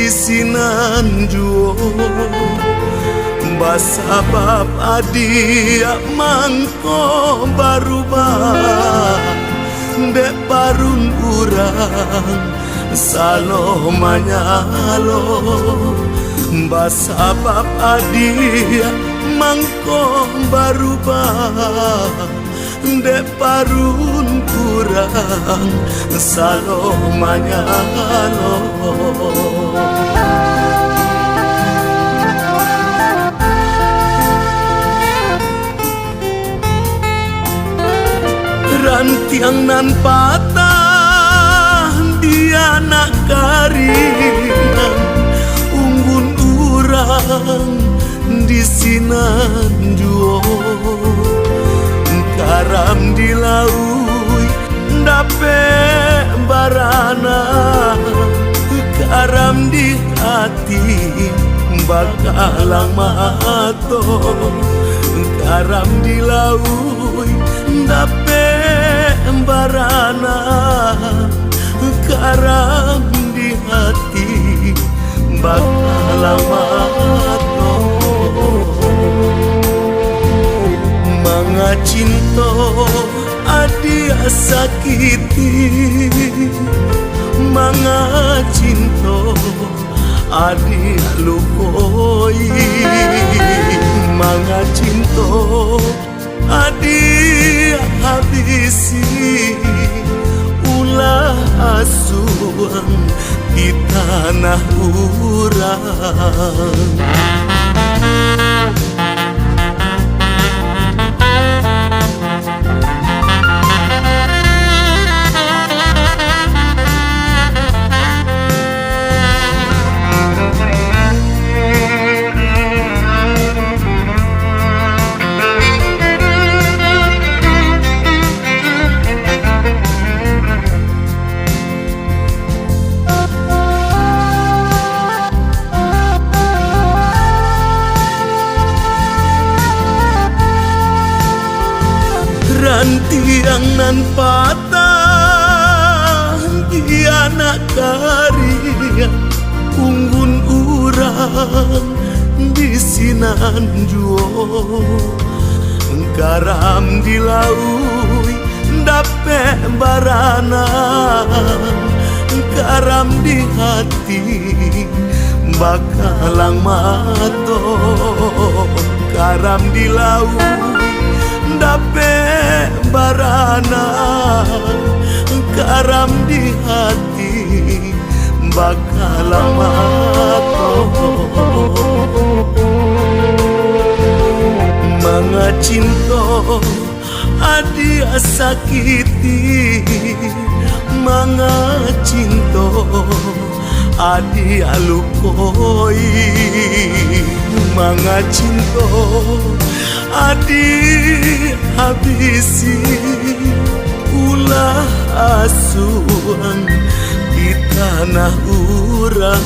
di sinanjuo basabab adia mangko barubah dek parun urang salo manyalo basabab adia mangko barubah dek parun urang salo manyalo. Rantiang nan patah dia nak karinan unggun urang di sinanjuo karam di laut dape barana karam di hati bakalang mato karam di laut dape barana karam di hati bakalang mato mga cinta adia sakiti mga cinta adia lukoi mga cinta adia habisi ulah asuang di tanah urang. Rantiang nan patah dia nak karya unggun urang di sinanjuo karam di laut dape barana karam di hati bakalang mato karam di laut dape barana karam di hati bakalang mato mga cinta adia sakiti mga cinta adia lukoi mga cinta adi habisi ulah asuang di tanah urang.